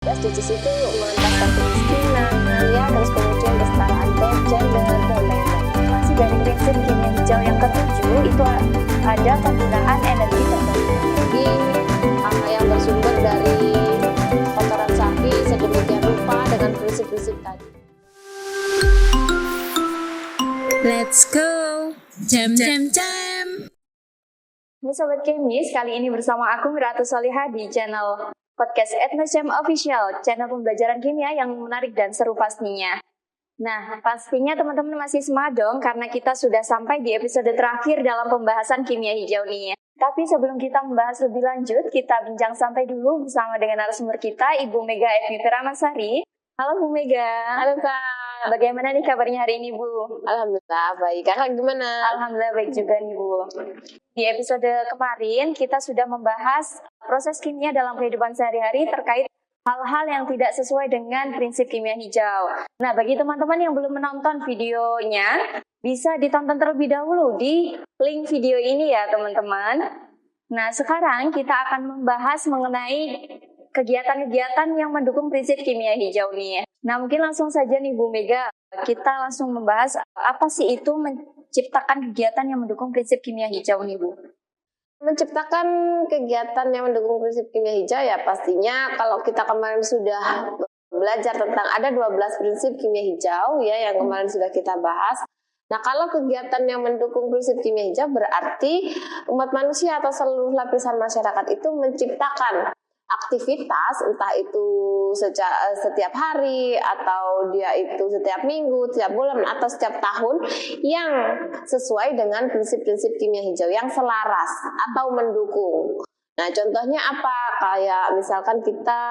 SDGs itu mengentaskan kemiskinan, ya, terus kemudian kesetaraan gender dan lain-lain. Masih dari prinsip kimia hijau yang ketujuh itu ada penggunaan energi terbarukan yang bersumber dari kotoran sapi sedemikian rupa dengan prinsip-prinsip tadi. Let's go, jam. Ini Sobat Kemis, kali ini bersama aku Ratu Solihah di channel podcast Etnochem Official, channel pembelajaran kimia yang menarik dan seru pastinya. Nah, pastinya teman-teman masih semangat dong karena kita sudah sampai di episode terakhir dalam pembahasan kimia hijau nih. Tapi sebelum kita membahas lebih lanjut, kita bincang santai dulu bersama dengan narasumber kita, Ibu Mega Evita Ramasari. Halo Bu Mega. Halo Kak. Bagaimana nih kabarnya hari ini Bu? Alhamdulillah baik. Kakak gimana? Alhamdulillah baik juga nih Bu. Di episode kemarin kita sudah membahas proses kimia dalam kehidupan sehari-hari terkait hal-hal yang tidak sesuai dengan prinsip kimia hijau. Nah, bagi teman-teman yang belum menonton videonya, bisa ditonton terlebih dahulu di link video ini ya teman-teman. Nah, sekarang kita akan membahas mengenai kegiatan-kegiatan yang mendukung prinsip kimia hijau nih. Nah, mungkin langsung saja nih Bu Mega, kita langsung membahas apa sih itu menciptakan kegiatan yang mendukung prinsip kimia hijau nih Bu. Menciptakan kegiatan yang mendukung prinsip kimia hijau ya pastinya kalau kita kemarin sudah belajar tentang ada 12 prinsip kimia hijau ya yang kemarin sudah kita bahas. Nah, kalau kegiatan yang mendukung prinsip kimia hijau berarti umat manusia atau seluruh lapisan masyarakat itu menciptakan aktivitas entah itu setiap hari atau dia itu setiap minggu, setiap bulan atau setiap tahun yang sesuai dengan prinsip-prinsip kimia hijau yang selaras atau mendukung. Nah, contohnya apa? Kayak misalkan kita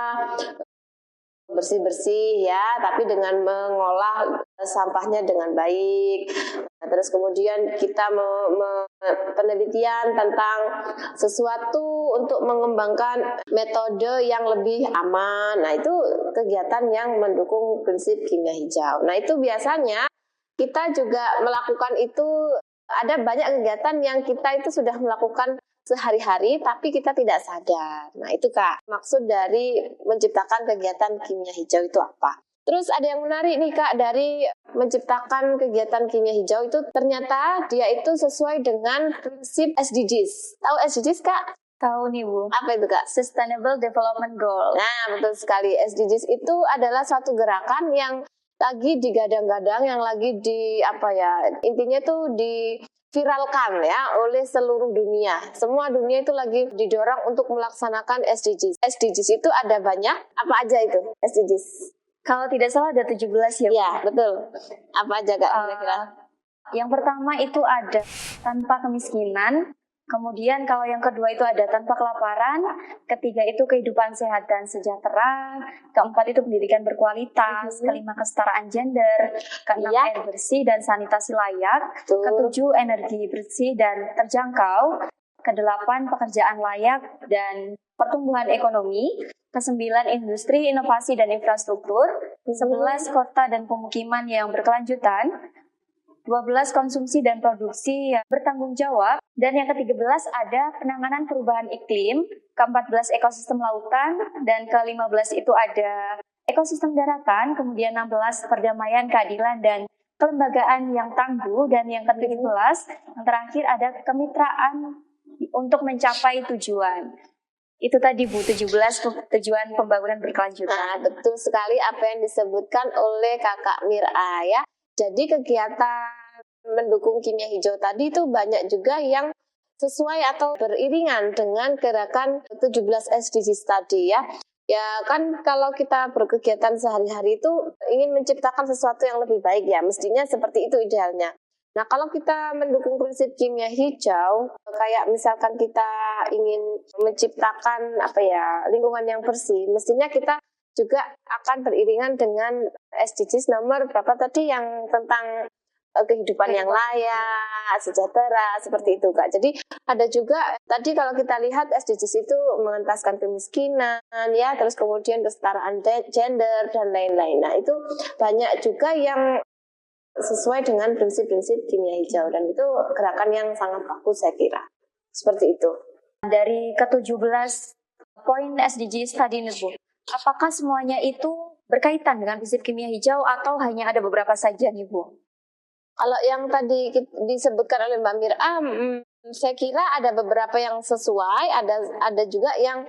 bersih-bersih ya, tapi dengan mengolah sampahnya dengan baik. Nah, terus kemudian kita penelitian tentang sesuatu untuk mengembangkan metode yang lebih aman. Nah, itu kegiatan yang mendukung prinsip kimia hijau. Nah, itu biasanya kita juga melakukan itu, ada banyak kegiatan yang kita itu sudah melakukan sehari-hari tapi kita tidak sadar. Nah, itu Kak, maksud dari menciptakan kegiatan kimia hijau itu apa? Terus ada yang menarik nih Kak, dari menciptakan kegiatan kimia hijau itu ternyata dia itu sesuai dengan prinsip SDGs. Tahu SDGs Kak? Tahu nih Bu. Apa itu Kak? Sustainable Development Goal. Nah, betul sekali. SDGs itu adalah suatu gerakan yang lagi digadang-gadang, yang lagi intinya tuh viralkan ya oleh seluruh dunia. Semua dunia itu lagi didorong untuk melaksanakan SDGs. SDGs itu ada banyak. Apa aja itu SDGs? Kalau tidak salah ada 17 ya. Iya, betul. Apa aja Kak kira-kira? Yang pertama itu ada tanpa kemiskinan. Kemudian kalau yang kedua itu ada tanpa kelaparan. Ketiga itu kehidupan sehat dan sejahtera. Keempat itu pendidikan berkualitas. Kelima kesetaraan gender. Keenam air bersih dan sanitasi layak. Ketujuh energi bersih dan terjangkau. Kedelapan pekerjaan layak dan pertumbuhan ekonomi. Kesembilan industri, inovasi dan infrastruktur. 11 kota dan pemukiman yang berkelanjutan. 12 konsumsi dan produksi yang bertanggung jawab, dan yang ke-13 ada penanganan perubahan iklim, ke-14 ekosistem lautan, dan ke-15 itu ada ekosistem daratan, kemudian 16 perdamaian, keadilan, dan kelembagaan yang tangguh, dan yang ke-17 yang terakhir ada kemitraan untuk mencapai tujuan. Itu tadi Bu, 17 tujuan pembangunan berkelanjutan. Nah, betul sekali apa yang disebutkan oleh Kakak Mira ya. Jadi kegiatan mendukung kimia hijau tadi itu banyak juga yang sesuai atau beriringan dengan gerakan 17 SDGs tadi ya. Ya kan kalau kita berkegiatan sehari-hari itu ingin menciptakan sesuatu yang lebih baik ya, mestinya seperti itu idealnya. Nah, kalau kita mendukung prinsip kimia hijau, kayak misalkan kita ingin menciptakan lingkungan yang bersih, mestinya kita juga akan beriringan dengan SDGs nomor berapa tadi yang tentang kehidupan yang layak, sejahtera, seperti itu Kak. Jadi ada juga tadi kalau kita lihat SDGs itu mengentaskan kemiskinan ya, terus kemudian kesetaraan gender dan lain-lain. Nah, itu banyak juga yang sesuai dengan prinsip-prinsip kimia hijau dan itu gerakan yang sangat bagus saya kira. Seperti itu. Dari ke-17 poin SDGs tadi nih Bu. apakah semuanya itu berkaitan dengan prinsip kimia hijau atau hanya ada beberapa saja nih Bu? Kalau yang tadi disebutkan oleh Mbak Mira, saya kira ada beberapa yang sesuai, ada juga yang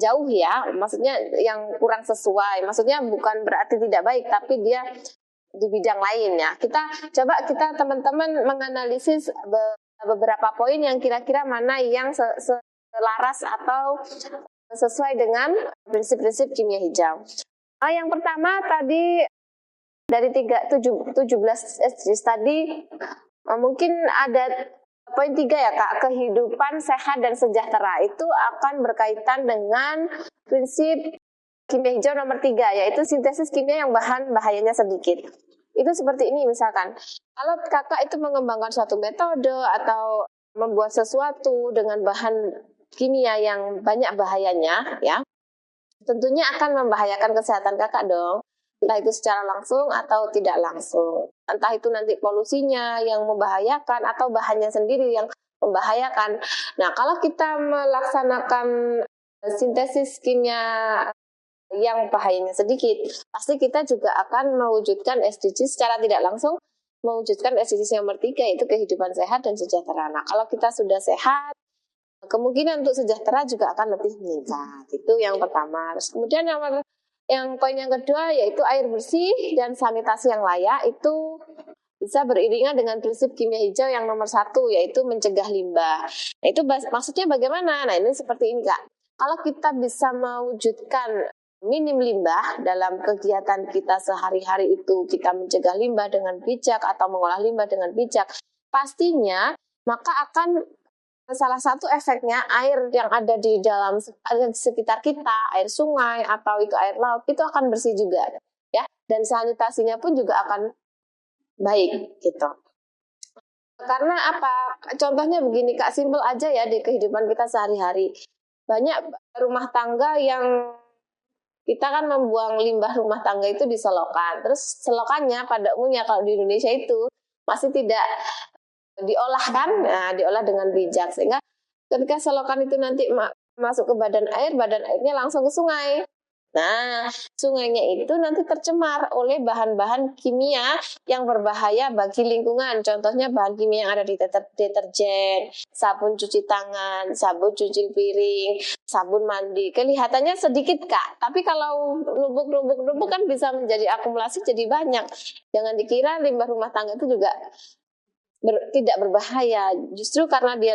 jauh ya, maksudnya yang kurang sesuai. Maksudnya bukan berarti tidak baik, tapi dia di bidang lain ya. Kita teman-teman menganalisis beberapa poin yang kira-kira mana yang selaras atau sesuai dengan prinsip-prinsip kimia hijau. Yang pertama tadi dari 17 SDGs tadi mungkin ada poin 3 ya Kak, kehidupan sehat dan sejahtera itu akan berkaitan dengan prinsip kimia hijau nomor 3, yaitu sintesis kimia yang bahan bahayanya sedikit. Itu seperti ini misalkan, kalau kakak itu mengembangkan suatu metode atau membuat sesuatu dengan bahan kimia yang banyak bahayanya, ya, tentunya akan membahayakan kesehatan kakak dong. Entah itu secara langsung atau tidak langsung. Entah itu nanti polusinya yang membahayakan atau bahannya sendiri yang membahayakan. Nah, kalau kita melaksanakan sintesis kimia yang bahayanya sedikit, pasti kita juga akan mewujudkan SDGs secara tidak langsung, mewujudkan SDGs nomor 3, yaitu kehidupan sehat dan sejahtera. Nah, kalau kita sudah sehat, kemungkinan untuk sejahtera juga akan lebih meningkat. Itu yang pertama. Terus kemudian yang poin yang kedua yaitu air bersih dan sanitasi yang layak, itu bisa beriringan dengan prinsip kimia hijau yang nomor 1, yaitu mencegah limbah. Nah, itu maksudnya bagaimana? Nah, ini seperti ini Kak. Kalau kita bisa mewujudkan minim limbah dalam kegiatan kita sehari-hari, itu kita mencegah limbah dengan bijak atau mengolah limbah dengan bijak, pastinya maka akan salah satu efeknya air yang ada di sekitar kita, air sungai atau itu air laut, itu akan bersih juga ya, dan sanitasinya pun juga akan baik gitu. Karena apa? Contohnya begini Kak, simpel aja ya di kehidupan kita sehari-hari. Banyak rumah tangga yang kita kan membuang limbah rumah tangga itu di selokan. Terus selokannya pada umumnya kalau di Indonesia itu masih tidak diolah kan, nah, diolah dengan bijak, sehingga ketika selokan itu nanti masuk ke badan airnya langsung ke sungai. Nah, sungainya itu nanti tercemar oleh bahan-bahan kimia yang berbahaya bagi lingkungan. Contohnya bahan kimia yang ada di deterjen, sabun cuci tangan, sabun cuci piring, sabun mandi. Kelihatannya sedikit Kak, tapi kalau numpuk kan bisa menjadi akumulasi jadi banyak. Jangan dikira limbah rumah tangga itu juga tidak berbahaya, justru karena dia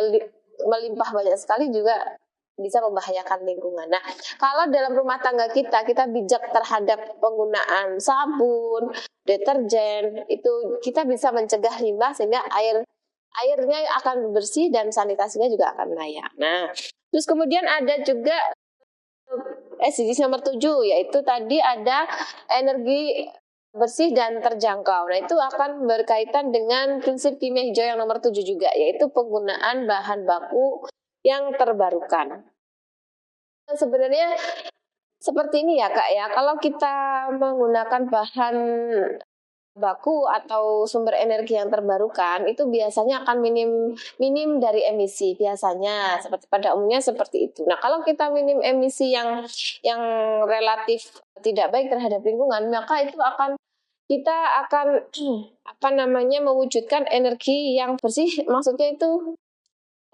melimpah banyak sekali juga bisa membahayakan lingkungan. Nah, kalau dalam rumah tangga kita bijak terhadap penggunaan sabun, deterjen, itu kita bisa mencegah limbah sehingga airnya akan bersih dan sanitasinya juga akan layak. Nah, terus kemudian ada juga SDGs nomor 7, yaitu tadi ada energi bersih dan terjangkau. Nah, itu akan berkaitan dengan prinsip kimia hijau yang nomor 7 juga, yaitu penggunaan bahan baku yang terbarukan. Sebenarnya seperti ini ya Kak ya, kalau kita menggunakan bahan baku atau sumber energi yang terbarukan, itu biasanya akan minim dari emisi, biasanya seperti pada umumnya seperti itu. Nah, kalau kita minim emisi yang relatif tidak baik terhadap lingkungan, maka itu kita akan mewujudkan energi yang bersih, maksudnya itu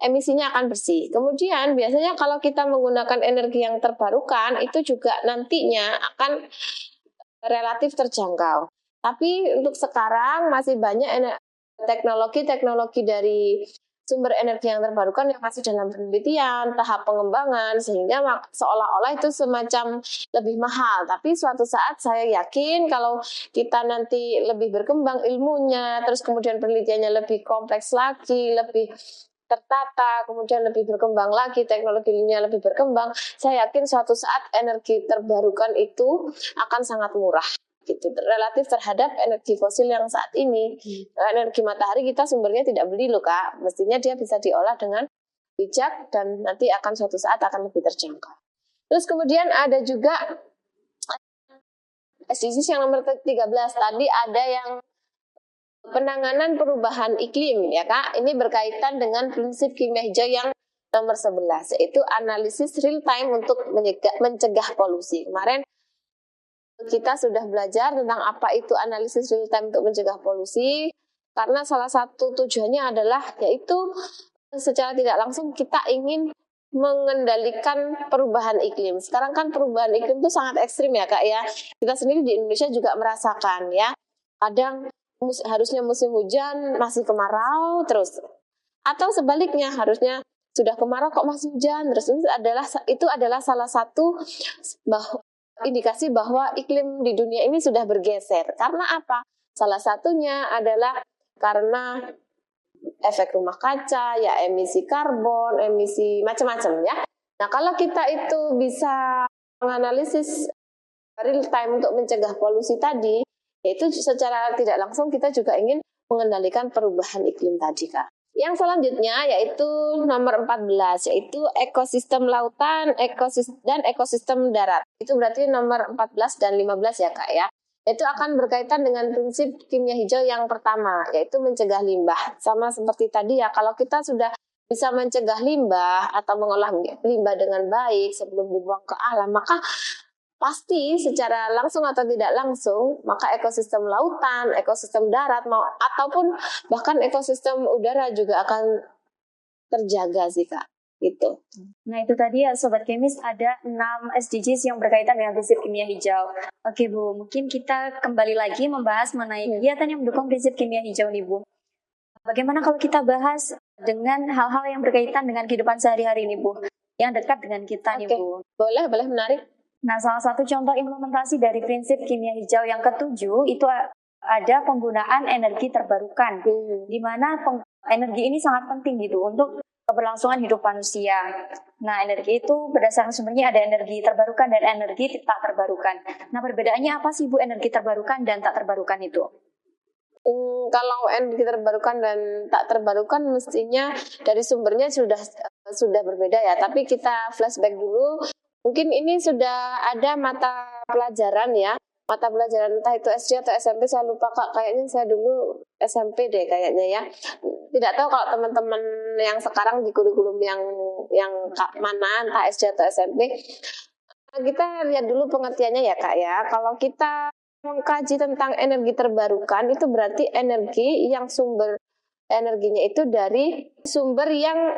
emisinya akan bersih. Kemudian biasanya kalau kita menggunakan energi yang terbarukan, itu juga nantinya akan relatif terjangkau. Tapi untuk sekarang masih banyak teknologi dari sumber energi yang terbarukan yang masih dalam penelitian, tahap pengembangan, sehingga seolah-olah itu semacam lebih mahal. Tapi suatu saat saya yakin kalau kita nanti lebih berkembang ilmunya, terus kemudian penelitiannya lebih kompleks lagi, lebih tertata, kemudian lebih berkembang lagi, teknologinya lebih berkembang, saya yakin suatu saat energi terbarukan itu akan sangat murah gitu, relatif terhadap energi fosil yang saat ini. Energi matahari kita sumbernya tidak beli loh Kak, mestinya dia bisa diolah dengan bijak dan nanti akan suatu saat akan lebih terjangkau. Terus kemudian ada juga SDGs yang nomor 13 tadi, ada yang penanganan perubahan iklim ya Kak. Ini berkaitan dengan prinsip kimia hijau yang nomor 11, yaitu analisis real time untuk mencegah polusi. Kemarin kita sudah belajar tentang apa itu analisis real time untuk mencegah polusi, karena salah satu tujuannya adalah yaitu secara tidak langsung kita ingin mengendalikan perubahan iklim. Sekarang kan perubahan iklim itu sangat ekstrim ya Kak ya. Kita sendiri di Indonesia juga merasakan ya. Kadang harusnya musim hujan masih kemarau terus. Atau sebaliknya, harusnya sudah kemarau kok masih hujan terus. Itu adalah salah satu indikasi bahwa iklim di dunia ini sudah bergeser. Karena apa? Salah satunya adalah karena efek rumah kaca, ya emisi karbon, emisi macam-macam ya. Nah, kalau kita itu bisa menganalisis real time untuk mencegah polusi tadi, yaitu secara tidak langsung kita juga ingin mengendalikan perubahan iklim tadi, Kak. Yang selanjutnya yaitu nomor 14, yaitu ekosistem lautan, dan ekosistem darat. Itu berarti nomor 14 dan 15 ya Kak ya. Itu akan berkaitan dengan prinsip kimia hijau yang pertama, yaitu mencegah limbah. Sama seperti tadi ya, kalau kita sudah bisa mencegah limbah atau mengolah limbah dengan baik sebelum dibuang ke alam, maka pasti secara langsung atau tidak langsung, maka ekosistem lautan, ekosistem darat, ataupun bahkan ekosistem udara juga akan terjaga sih Kak. Gitu. Nah itu tadi ya Sobat Kemis, ada 6 SDGs yang berkaitan dengan prinsip kimia hijau. Oke Bu, mungkin kita kembali lagi membahas mengenai kegiatan yang mendukung prinsip kimia hijau nih Bu. Bagaimana kalau kita bahas dengan hal-hal yang berkaitan dengan kehidupan sehari-hari nih Bu, yang dekat dengan kita nih Bu. Boleh menarik. Nah, salah satu contoh implementasi dari prinsip kimia hijau yang ketujuh itu ada penggunaan energi terbarukan, di mana energi ini sangat penting gitu untuk keberlangsungan hidup manusia. Nah, energi itu berdasarkan sumbernya ada energi terbarukan dan energi tak terbarukan. Nah, perbedaannya apa sih Bu energi terbarukan dan tak terbarukan itu? Kalau energi terbarukan dan tak terbarukan mestinya dari sumbernya sudah berbeda ya. Tapi kita flashback dulu. Mungkin ini sudah ada mata pelajaran ya. Mata pelajaran entah itu SD atau SMP, saya lupa Kak. Kayaknya saya dulu SMP deh kayaknya ya. Tidak tahu kalau teman-teman yang sekarang di kurikulum yang mana, entah SD atau SMP. Kita lihat dulu pengertiannya ya Kak ya. Kalau kita mengkaji tentang energi terbarukan, itu berarti energi yang sumber energinya itu dari sumber yang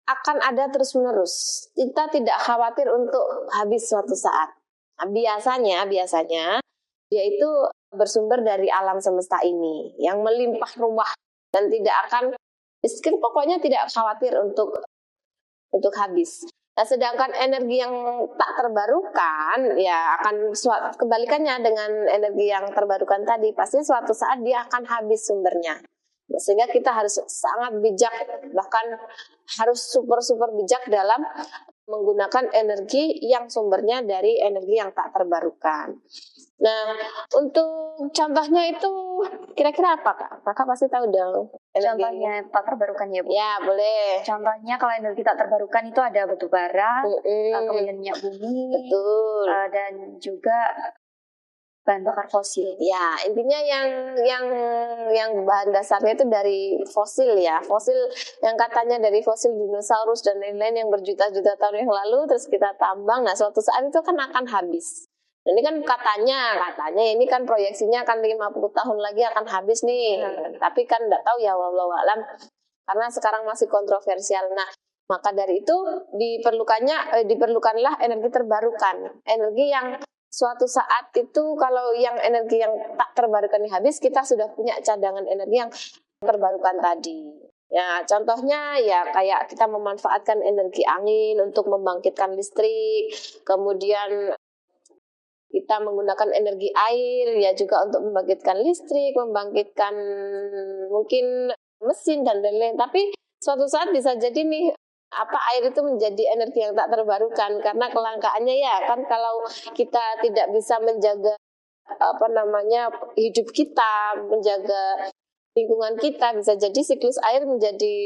akan ada terus-menerus. Kita tidak khawatir untuk habis suatu saat. Nah, biasanya dia itu bersumber dari alam semesta ini yang melimpah ruah dan tidak akan miskin, pokoknya tidak khawatir untuk habis. Nah, sedangkan energi yang tak terbarukan ya akan kebalikannya dengan energi yang terbarukan tadi, pasti suatu saat dia akan habis sumbernya. Sehingga kita harus sangat bijak, bahkan harus super bijak dalam menggunakan energi yang sumbernya dari energi yang tak terbarukan. Nah, untuk contohnya itu kira-kira apa Kak? Kakak pasti tahu dong. Contohnya tak terbarukan ya Bu? Ya, boleh. Contohnya kalau energi tak terbarukan itu ada batu bara, kemudian minyak bumi, betul, dan juga bahan bakar fosil. Ya, intinya yang bahan dasarnya itu dari fosil ya. Fosil yang katanya dari fosil dinosaurus dan lain-lain yang berjuta-juta tahun yang lalu terus kita tambang. Nah, suatu saat itu kan akan habis. Dan ini kan katanya ini kan proyeksinya akan 50 tahun lagi akan habis nih. Tapi kan enggak tahu ya, wallahu alam. Karena sekarang masih kontroversial. Nah, maka dari itu diperlukanlah energi terbarukan. Energi yang suatu saat itu kalau yang energi yang tak terbarukan ini habis, kita sudah punya cadangan energi yang terbarukan tadi. Ya, contohnya ya kayak kita memanfaatkan energi angin untuk membangkitkan listrik, kemudian kita menggunakan energi air ya juga untuk membangkitkan listrik, membangkitkan mungkin mesin dan lain-lain. Tapi suatu saat bisa jadi nih air itu menjadi energi yang tak terbarukan karena kelangkaannya ya kan. Kalau kita tidak bisa menjaga hidup kita, menjaga lingkungan kita, bisa jadi siklus air menjadi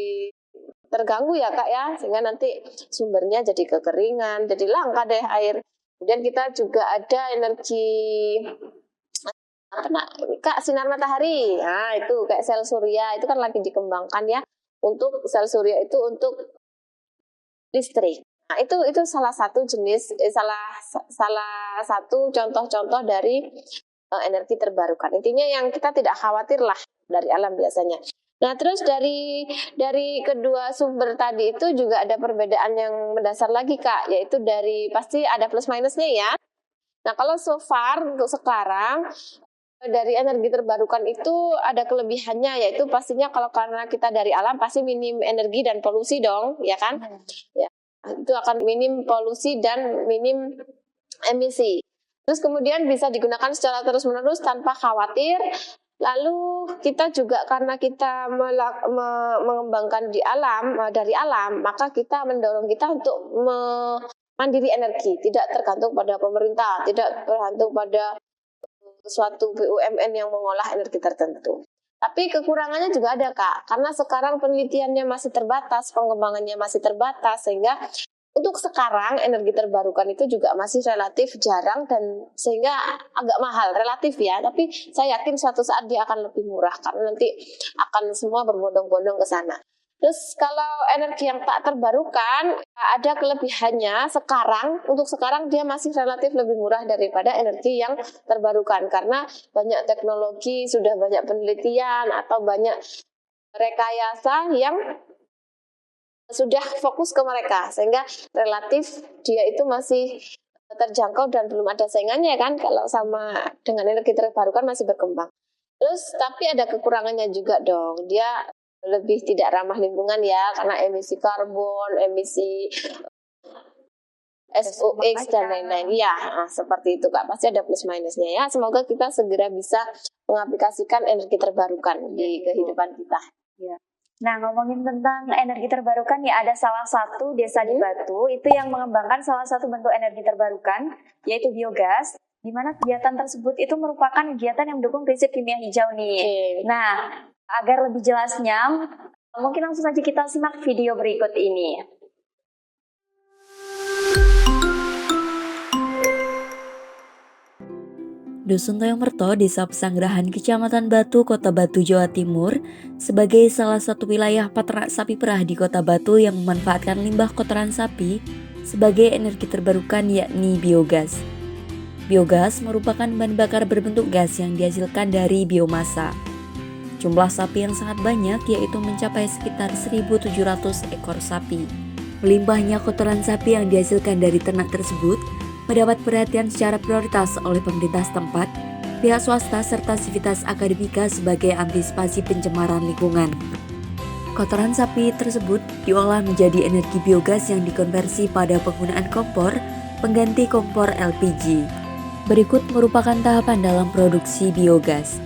terganggu ya Kak ya, sehingga nanti sumbernya jadi kekeringan, jadi langka deh air. Kemudian kita juga ada energi Kak, sinar matahari. Nah, itu kayak sel surya itu kan lagi dikembangkan ya. Untuk sel surya itu untuk listrik. Nah, itu salah satu jenis salah satu contoh-contoh dari energi terbarukan. Intinya yang kita tidak khawatir lah dari alam biasanya. Nah, terus dari kedua sumber tadi itu juga ada perbedaan yang mendasar lagi, Kak, yaitu dari pasti ada plus minusnya ya. Nah, kalau so far untuk sekarang dari energi terbarukan itu ada kelebihannya, yaitu pastinya kalau karena kita dari alam pasti minim energi dan polusi dong, ya kan? Ya, itu akan minim polusi dan minim emisi. Terus kemudian bisa digunakan secara terus-menerus tanpa khawatir. Lalu kita juga karena kita mengembangkan dari alam, maka kita mendorong kita untuk mandiri energi, tidak tergantung pada pemerintah, tidak tergantung pada suatu BUMN yang mengolah energi tertentu. Tapi kekurangannya juga ada, Kak, karena sekarang penelitiannya masih terbatas, pengembangannya masih terbatas, sehingga untuk sekarang energi terbarukan itu juga masih relatif jarang dan sehingga agak mahal relatif ya. Tapi saya yakin suatu saat dia akan lebih murah karena nanti akan semua berbondong-bondong ke sana. Terus kalau energi yang tak terbarukan ada kelebihannya untuk sekarang dia masih relatif lebih murah daripada energi yang terbarukan karena banyak teknologi, sudah banyak penelitian atau banyak rekayasa yang sudah fokus ke mereka sehingga relatif dia itu masih terjangkau dan belum ada saingannya kan kalau sama dengan energi terbarukan masih berkembang. Terus tapi ada kekurangannya juga dong, dia lebih tidak ramah lingkungan ya karena emisi karbon, emisi SOx dan lain-lain. Ya, seperti itu Kak. Pasti ada plus minusnya ya. Semoga kita segera bisa mengaplikasikan energi terbarukan di kehidupan kita. Ya. Nah, ngomongin tentang energi terbarukan ya, ada salah satu desa di Batu itu yang mengembangkan salah satu bentuk energi terbarukan yaitu biogas, di mana kegiatan tersebut itu merupakan kegiatan yang mendukung prinsip kimia hijau nih. Nah, agar lebih jelasnya, mungkin langsung saja kita simak video berikut ini. Dusun Toyongmerto, Desa Pesanggerahan, Kecamatan Batu, Kota Batu, Jawa Timur, sebagai salah satu wilayah peternak sapi perah di Kota Batu yang memanfaatkan limbah kotoran sapi sebagai energi terbarukan yakni biogas. Biogas merupakan bahan bakar berbentuk gas yang dihasilkan dari biomasa. Jumlah sapi yang sangat banyak yaitu mencapai sekitar 1.700 ekor sapi. Melimpahnya kotoran sapi yang dihasilkan dari ternak tersebut mendapat perhatian secara prioritas oleh pemerintah setempat, pihak swasta, serta sivitas akademika sebagai antisipasi pencemaran lingkungan. Kotoran sapi tersebut diolah menjadi energi biogas yang dikonversi pada penggunaan kompor pengganti kompor LPG. Berikut merupakan tahapan dalam produksi biogas.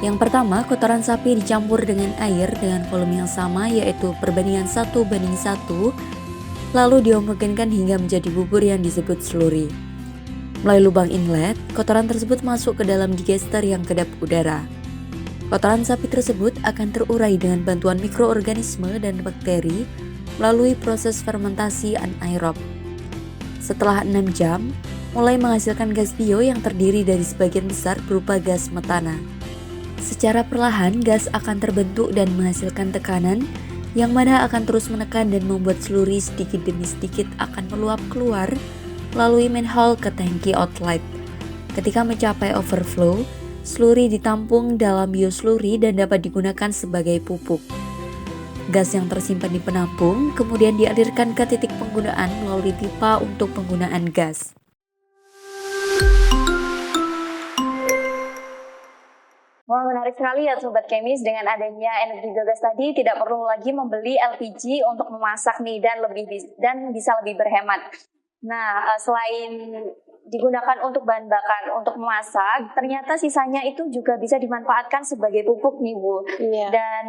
Yang pertama, kotoran sapi dicampur dengan air dengan volume yang sama yaitu perbandingan 1:1, lalu dihomogenkan hingga menjadi bubur yang disebut slurry. Melalui lubang inlet, kotoran tersebut masuk ke dalam digester yang kedap udara. Kotoran sapi tersebut akan terurai dengan bantuan mikroorganisme dan bakteri melalui proses fermentasi anaerob. Setelah 6 jam, mulai menghasilkan gas bio yang terdiri dari sebagian besar berupa gas metana. Secara perlahan, gas akan terbentuk dan menghasilkan tekanan yang mana akan terus menekan dan membuat slurry sedikit demi sedikit akan meluap keluar melalui manhole ke tangki outlet. Ketika mencapai overflow, slurry ditampung dalam bioslurry dan dapat digunakan sebagai pupuk. Gas yang tersimpan di penampung kemudian dialirkan ke titik penggunaan melalui pipa untuk penggunaan gas. Wah, menarik sekali ya Sobat Kemis, dengan adanya energi biogas tadi tidak perlu lagi membeli LPG untuk memasak nih dan bisa lebih berhemat. Nah, selain digunakan untuk bahan bakar untuk memasak, ternyata sisanya itu juga bisa dimanfaatkan sebagai pupuk nih Bu. Iya. Dan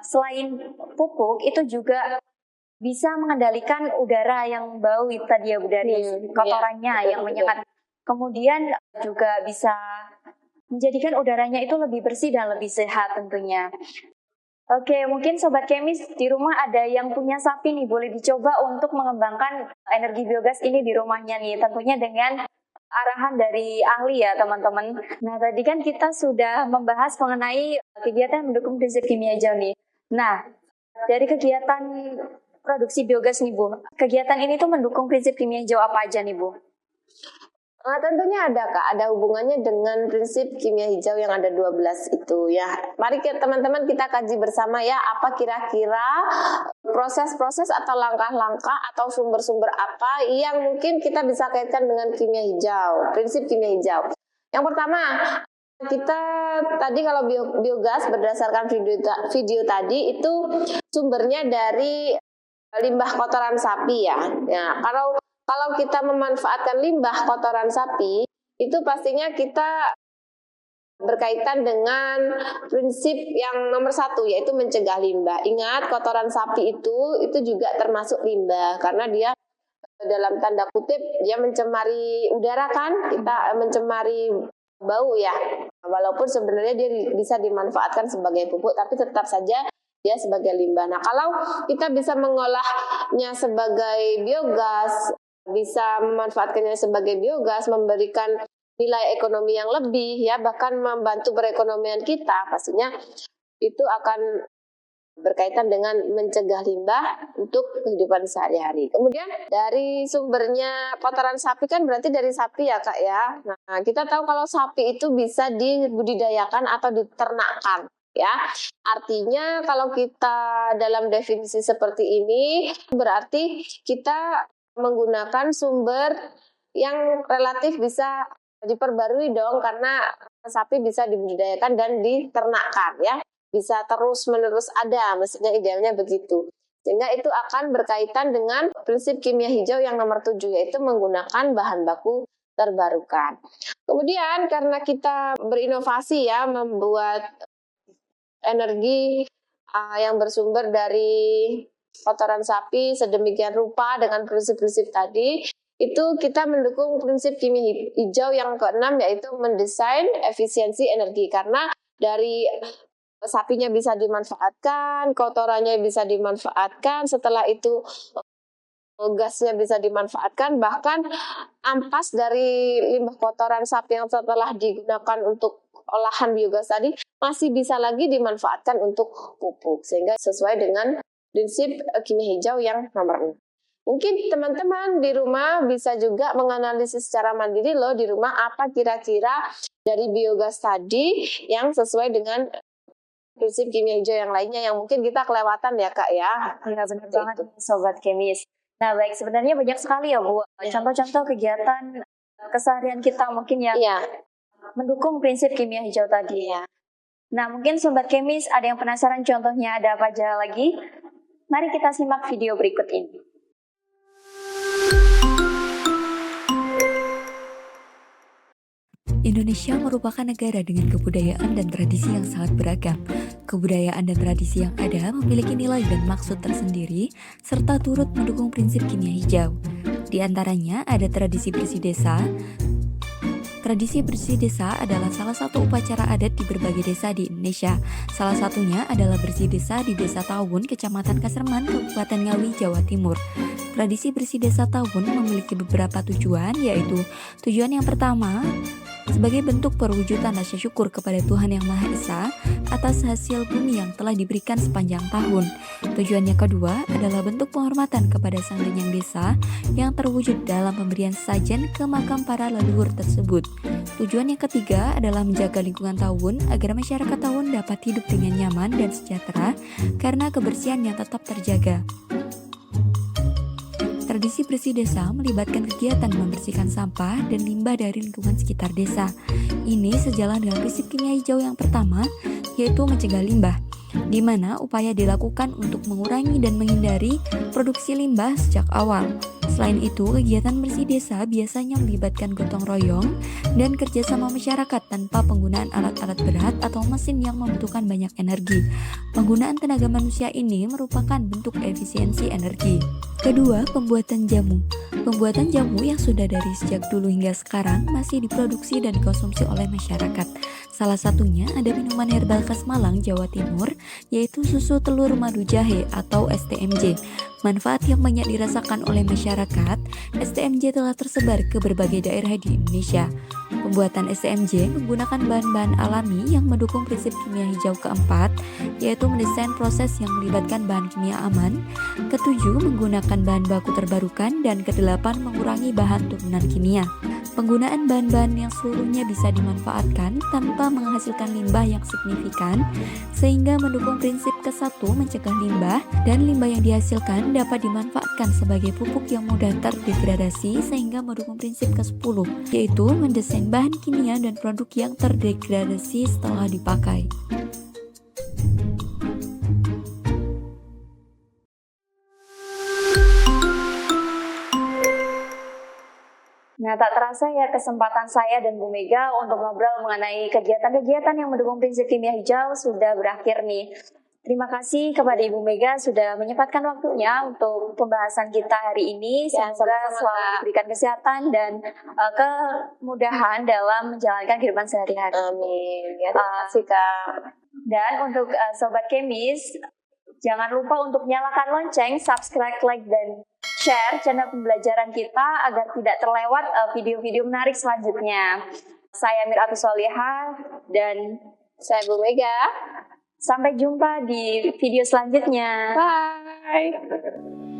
selain pupuk itu juga bisa mengendalikan udara yang bau itu tadi ya Bu, dari kotorannya yang menyengat. Kemudian juga bisa menjadikan udaranya itu lebih bersih dan lebih sehat tentunya. Oke, mungkin Sobat Kemis di rumah ada yang punya sapi nih, boleh dicoba untuk mengembangkan energi biogas ini di rumahnya nih, tentunya dengan arahan dari ahli ya teman-teman. Nah, tadi kan kita sudah membahas mengenai kegiatan mendukung prinsip kimia hijau nih. Nah, dari kegiatan produksi biogas nih Bu. Kegiatan ini tuh mendukung prinsip kimia hijau apa aja nih Bu? Tentunya ada Kak, ada hubungannya dengan prinsip kimia hijau yang ada 12 itu ya. Mari teman-teman kita kaji bersama ya, apa kira-kira proses-proses atau langkah-langkah atau sumber-sumber apa yang mungkin kita bisa kaitkan dengan kimia hijau, prinsip kimia hijau. Yang pertama, kita tadi kalau biogas berdasarkan video tadi itu sumbernya dari limbah kotoran sapi ya. Ya, kalau kita memanfaatkan limbah kotoran sapi, itu pastinya kita berkaitan dengan prinsip yang nomor 1, yaitu mencegah limbah. Ingat, kotoran sapi itu juga termasuk limbah, karena dia dalam tanda kutip dia mencemari udara kan, kita mencemari bau ya. Walaupun sebenarnya dia bisa dimanfaatkan sebagai pupuk, tapi tetap saja dia sebagai limbah. Nah, kalau kita bisa mengolahnya sebagai biogas, bisa memanfaatkannya sebagai biogas, memberikan nilai ekonomi yang lebih ya, bahkan membantu perekonomian kita, pastinya itu akan berkaitan dengan mencegah limbah untuk kehidupan sehari-hari. Kemudian dari sumbernya kotoran sapi kan berarti dari sapi ya Kak ya. Nah, kita tahu kalau sapi itu bisa dibudidayakan atau diternakkan ya. Artinya kalau kita dalam definisi seperti ini berarti kita menggunakan sumber yang relatif bisa diperbarui dong, karena sapi bisa dibudidayakan dan diternakkan ya, bisa terus menerus ada, maksudnya idealnya begitu. Sehingga itu akan berkaitan dengan prinsip kimia hijau yang nomor 7, yaitu menggunakan bahan baku terbarukan. Kemudian karena kita berinovasi ya, membuat energi yang bersumber dari kotoran sapi sedemikian rupa dengan prinsip-prinsip tadi, itu kita mendukung prinsip kimia hijau yang ke-6, yaitu mendesain efisiensi energi, karena dari sapinya bisa dimanfaatkan, kotorannya bisa dimanfaatkan, setelah itu gasnya bisa dimanfaatkan, bahkan ampas dari limbah kotoran sapi yang setelah digunakan untuk olahan biogas tadi masih bisa lagi dimanfaatkan untuk pupuk, sehingga sesuai dengan prinsip kimia hijau yang nomor 6. Mungkin teman-teman di rumah bisa juga menganalisis secara mandiri loh di rumah, apa kira-kira dari biogas tadi yang sesuai dengan prinsip kimia hijau yang lainnya yang mungkin kita kelewatan ya Kak ya. Benar banget Sobat Kemis. Nah baik, sebenarnya banyak sekali ya Bu contoh-contoh kegiatan keseharian kita mungkin yang mendukung prinsip kimia hijau tadi ya. Nah mungkin Sobat Kemis ada yang penasaran contohnya ada apa aja lagi? Mari kita simak video berikut ini. Indonesia merupakan negara dengan kebudayaan dan tradisi yang sangat beragam. Kebudayaan dan tradisi yang ada memiliki nilai dan maksud tersendiri, serta turut mendukung prinsip kimia hijau. Di antaranya ada tradisi bersih desa. Tradisi bersih desa adalah salah satu upacara adat di berbagai desa di Indonesia. Salah satunya adalah bersih desa di Desa Tawun, Kecamatan Kaserman, Kabupaten Ngawi, Jawa Timur. Tradisi bersih desa Tawun memiliki beberapa tujuan, yaitu tujuan yang pertama, sebagai bentuk perwujudan rasa syukur kepada Tuhan Yang Maha Esa atas hasil bumi yang telah diberikan sepanjang tahun. Tujuan yang kedua adalah bentuk penghormatan kepada sang denyang desa yang terwujud dalam pemberian sajen ke makam para leluhur tersebut. Tujuan yang ketiga adalah menjaga lingkungan Tawun agar masyarakat Tawun dapat hidup dengan nyaman dan sejahtera karena kebersihan yang tetap terjaga. Tradisi bersih desa melibatkan kegiatan membersihkan sampah dan limbah dari lingkungan sekitar desa. Ini sejalan dengan prinsip kimia hijau yang pertama, yaitu mencegah limbah, di mana upaya dilakukan untuk mengurangi dan menghindari produksi limbah sejak awal. Selain itu, kegiatan bersih desa biasanya melibatkan gotong royong dan kerjasama masyarakat tanpa penggunaan alat-alat berat atau mesin yang membutuhkan banyak energi. Penggunaan tenaga manusia ini merupakan bentuk efisiensi energi. Kedua, pembuatan jamu. Pembuatan jamu yang sudah dari sejak dulu hingga sekarang masih diproduksi dan dikonsumsi oleh masyarakat. Salah satunya ada minuman herbal khas Malang, Jawa Timur, yaitu susu telur madu jahe atau STMJ. Manfaat yang banyak dirasakan oleh masyarakat, STMJ telah tersebar ke berbagai daerah di Indonesia. Pembuatan SCMJ menggunakan bahan-bahan alami yang mendukung prinsip kimia hijau keempat, yaitu mendesain proses yang melibatkan bahan kimia aman. Ketujuh, menggunakan bahan baku terbarukan. Dan kedelapan, mengurangi bahan turunan kimia. Penggunaan bahan-bahan yang seluruhnya bisa dimanfaatkan tanpa menghasilkan limbah yang signifikan, sehingga mendukung prinsip ke-1 mencegah limbah, dan limbah yang dihasilkan dapat dimanfaatkan sebagai pupuk yang mudah terdegradasi, sehingga mendukung prinsip ke-10, yaitu mendesain bahan kimia dan produk yang terdegradasi setelah dipakai. Nah, tak terasa ya kesempatan saya dan Bu Mega untuk ngobrol mengenai kegiatan-kegiatan yang mendukung prinsip kimia hijau sudah berakhir nih. Terima kasih kepada Ibu Mega sudah menyempatkan waktunya untuk pembahasan kita hari ini. Ya, Semoga sama-sama, selalu Kak. diberikan kesehatan dan kemudahan dalam menjalankan kehidupan sehari-hari. Amin. Ya, terima kasih Kak. Dan untuk Sobat Kemis, jangan lupa untuk nyalakan lonceng, subscribe, like, dan share channel pembelajaran kita agar tidak terlewat video-video menarik selanjutnya. Saya Miratus Solihah dan Saya Bu Mega. sampai jumpa di video selanjutnya. Bye.